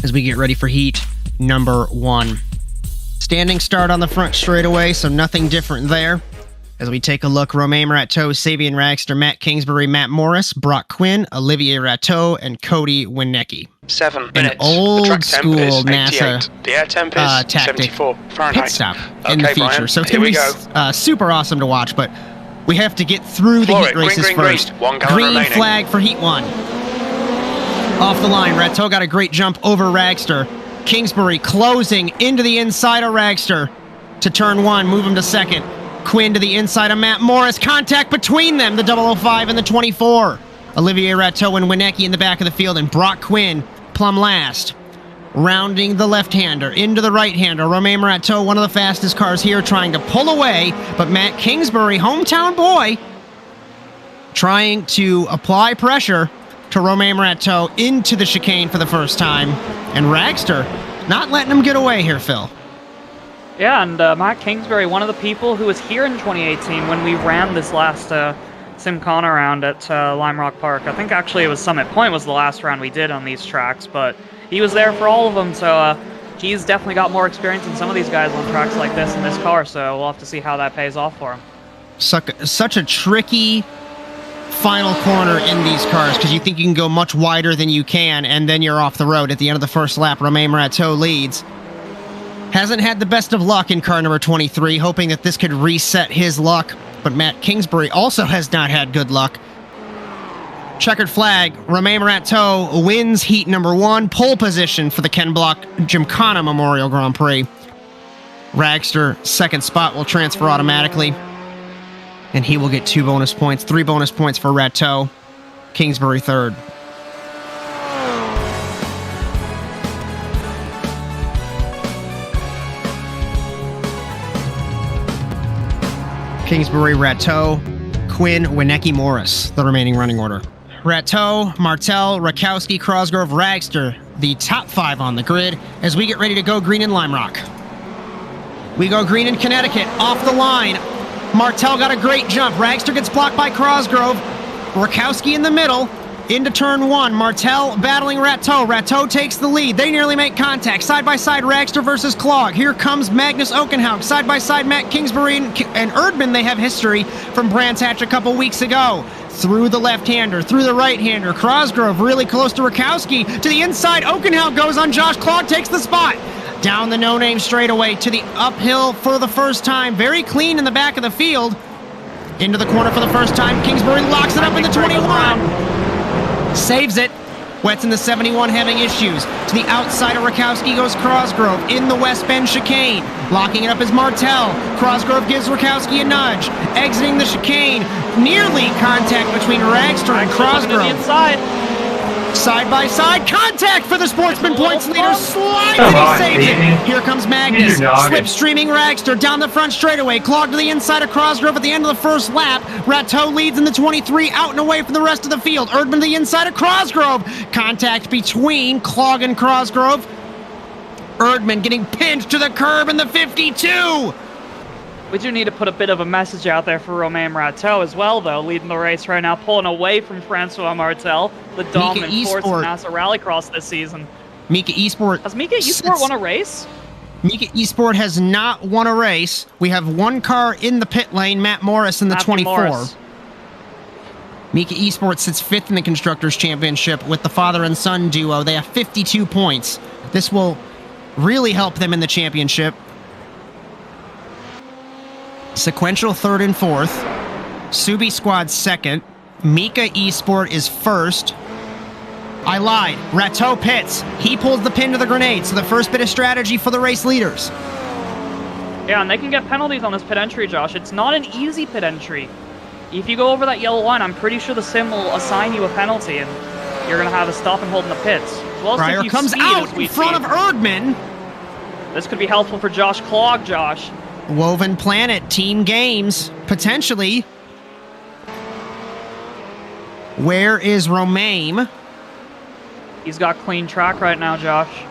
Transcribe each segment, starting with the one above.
as we get ready for heat number 1. Standing start on the front straightaway, so nothing different there. As we take a look, Romain Rateau, Savian Ragster, Matt Kingsbury, Matt Morris, Brock Quinn, Olivier Rateau, and Cody Winnecke. 7 minutes. An old the track school temp is NASA 88. The air temp is tactic 74 Fahrenheit. pit stop in the Okay, feature. Brian, So it's here going we to go. be super awesome to watch, but we have to get through the Floor heat it. Green, races green, first. green. 1 gallon Green remaining. flag for heat 1. Off the line, Rateau got a great jump over Ragster. Kingsbury closing into the inside of Ragster to turn 1, move him to second. Quinn to the inside of Matt Morris. Contact between them, the 005 and the 24. Olivier Rateau and Winnecke in the back of the field, and Brock Quinn plumb last. Rounding the left-hander into the right-hander. Romain Rateau, one of the fastest cars here, trying to pull away, but Matt Kingsbury, hometown boy, trying to apply pressure to Romain Rateau into the chicane for the first time. And Ragster not letting him get away here, Phil. Yeah, and Matt Kingsbury, one of the people who was here in 2018 when we ran this last SimCon round at Limerock Park. I think actually it was Summit Point was the last round we did on these tracks, but he was there for all of them, so he's definitely got more experience than some of these guys on tracks like this in this car, so we'll have to see how that pays off for him. Such a tricky final corner in these cars, because you think you can go much wider than you can, and then you're off the road. At the end of the first lap, Romain Rateau leads. Hasn't had the best of luck in car number 23, hoping that this could reset his luck, but Matt Kingsbury also has not had good luck. Checkered flag, Romain Rateau wins heat number 1, pole position for the Ken Block Gymkhana Memorial Grand Prix. Ragster, second spot, will transfer automatically, and he will get 2 bonus points, 3 bonus points for Rateau. Kingsbury third. Kingsbury, Rateau, Quinn, Winnecke, Morris, the remaining running order. Rateau, Martel, Rakowski, Crosgrove, Ragster, the top 5 on the grid as we get ready to go green in Limerock. We go green in Connecticut, off the line. Martel got a great jump. Ragster gets blocked by Crosgrove. Rakowski in the middle, into turn 1. Martel battling Rateau. Rateau takes the lead. They nearly make contact. Side by side, Ragster versus Clog. Here comes Magnus Okenhaug. Side by side, Matt Kingsbury and Erdman. They have history from Brands Hatch a couple weeks ago. Through the left-hander, through the right-hander. Crosgrove really close to Rakowski. To the inside, Okenhaug goes on Josh. Clog takes the spot. Down the no-name straightaway to the uphill for the first time. Very clean in the back of the field. Into the corner for the first time. Kingsbury locks it up in the 21. Saves it. Wets in the 71 having issues. To the outside of Rakowski goes Crosgrove in the West Bend chicane. Locking it up is Martel. Crosgrove gives Rakowski a nudge. Exiting the chicane. Nearly contact between Ragster and Crosgrove. Side by side, contact for the Sportsman Points leader. Slides and he saves it. Here comes Magnus, slipstreaming Ragster down the front straightaway. Clog to the inside of Crosgrove at the end of the first lap. Rateau leads in the 23, out and away from the rest of the field. Erdman to the inside of Crosgrove. Contact between Clog and Crosgrove. Erdman getting pinched to the curb in the 52. We do need to put a bit of a message out there for Romain Rateau as well, though, leading the race right now, pulling away from Francois Martel, the dominant force in NASA Rallycross this season. MEKAeSport. Has MEKAeSport won a race? MEKAeSport has not won a race. We have one car in the pit lane, Matt Morris in the 24. MEKAeSport sits 5th in the Constructors' Championship with the father and son duo. They have 52 points. This will really help them in the championship. Sequential 3rd and 4th. Subi Squad 2nd. MEKAeSport is 1st. I lied. Rateau pits. He pulls the pin to the grenade, so the first bit of strategy for the race leaders. Yeah, and they can get penalties on this pit entry, Josh. It's not an easy pit entry. If you go over that yellow line, I'm pretty sure the sim will assign you a penalty, and you're going to have a stop and hold in the pits. Well, Breyer comes out in front of Erdman. This could be helpful for Josh Clog, Josh. Woven Planet, team games, potentially. Where is Romain? He's got clean track right now, Josh.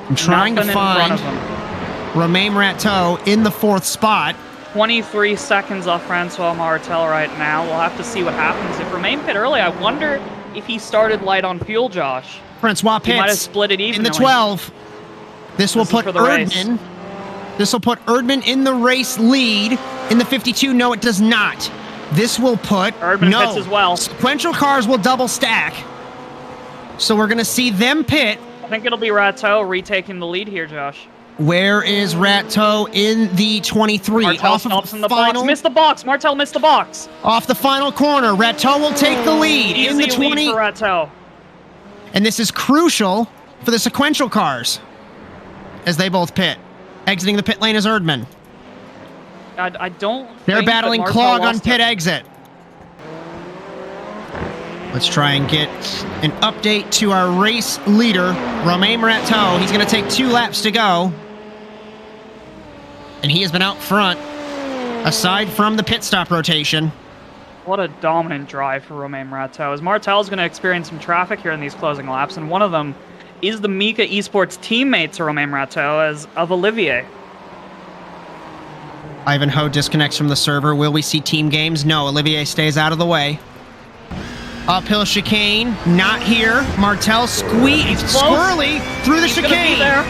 I'm trying to find Romain Rateau in the 4th spot. 23 seconds off Francois Martel right now. We'll have to see what happens. If Romain pit early, I wonder if he started light on fuel, Josh, Francois he might have pits split it in evenly. the 12. This will This is put for the race. Erdman. This will put Erdman in the race lead. In the 52, no, it does not. This will put Erdman no. pits as well. Sequential cars will double stack. So we're going to see them pit. I think it'll be Rateau retaking the lead here, Josh. Where is Rateau in the 23? Martel Off stops of in the final, box. Missed the box. Martel missed the box. Off the final corner. Rateau will take the lead in the Easy 20. lead for Rateau. And this is crucial for the sequential cars as they both pit. Exiting the pit lane is Erdman. I don't. They're think battling that Clog Martel on lost pit it. exit. Let's try and get an update to our race leader, Romain Rateau. He's going to take 2 laps to go. And he has been out front, aside from the pit stop rotation. What a dominant drive for Romain Rateau. As Martel's going to experience some traffic here in these closing laps, and one of them is the MEKAeSports teammate to Romain Rateau of Olivier. Ivanhoe disconnects from the server. Will we see team games? No, Olivier stays out of the way. Uphill chicane, not here. Martel squeezed squirrely through the He's gonna be chicane. there.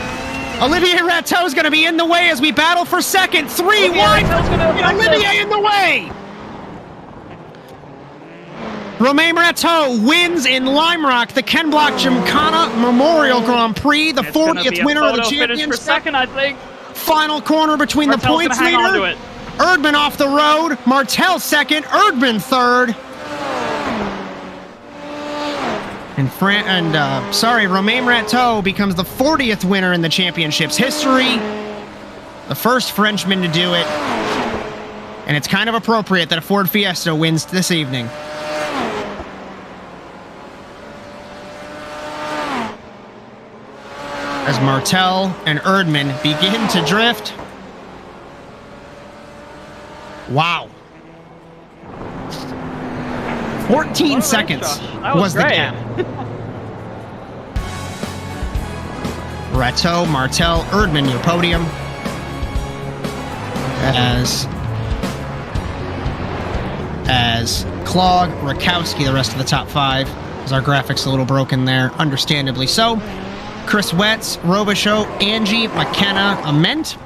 Olivier Rateau is going to be in the way as we battle for second. 3 Olivier wide. Rateau's gonna And Olivier in the way. Romain Rateau wins in Limerock the Ken Block Gymkhana Memorial Grand Prix, the It's gonna 40th be a winner of the photo finish for championship. second, I think. Final corner between Martel's the points gonna hang on to leader. it. Erdman off the road. Martel second. Erdman third. And Romain Rateau becomes the 40th winner in the championship's history. The first Frenchman to do it. And it's kind of appropriate that a Ford Fiesta wins this evening. As Martel and Erdman begin to drift. Wow. 14 seconds That was the great. gap. Rateau, Martel, Erdman, your podium. As Clog, Rakowski, the rest of the top 5. As our graphics a little broken there, understandably so. Chris Wetz, Robichaux, Angie, McKenna, Ament.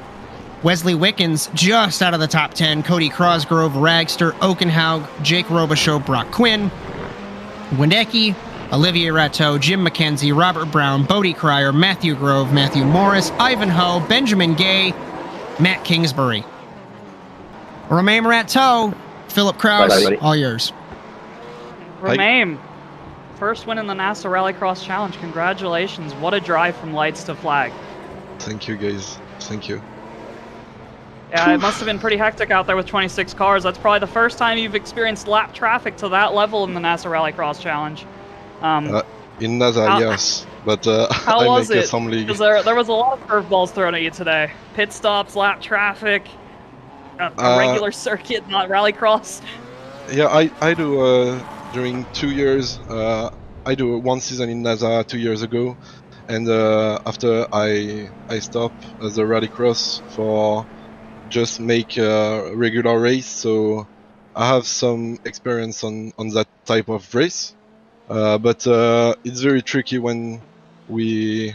Wesley Wickens just out of the top 10. Cody Crosgrove, Ragster, Okenhaug, Jake Robichaux, Brock Quinn, Wendecki, Olivier Rateau, Jim McKenzie, Robert Brown, Bodie Cryer, Matthew Grove, Matthew Morris, Ivanhoe, Benjamin Gay, Matt Kingsbury. Romain Rateau, Philip Kraus, all yours. Romain, first win in the NASA Rallycross Challenge. Congratulations. What a drive from lights to flag. Thank you, guys. Thank you. Yeah, it must have been pretty hectic out there with 26 cars. That's probably the first time you've experienced lap traffic to that level in the NASA Rallycross Challenge. In NASA, yes, but How I was make it? some league. Because there was a lot of curveballs thrown at you today. Pit stops, lap traffic, a regular circuit, not Rallycross. Yeah, I do during 2 years. I do 1 season in NASA 2 years ago, and after I stopped as a Rallycross for just make a regular race, so I have some experience on that type of race. But it's very tricky when we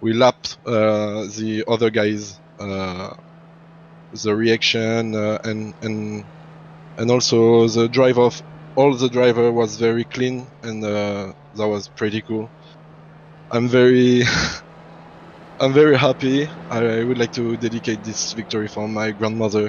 lap the other guys, the reaction and also the drive of all the driver was very clean, and that was pretty cool. I'm very I'm very happy. I would like to dedicate this victory for my grandmother.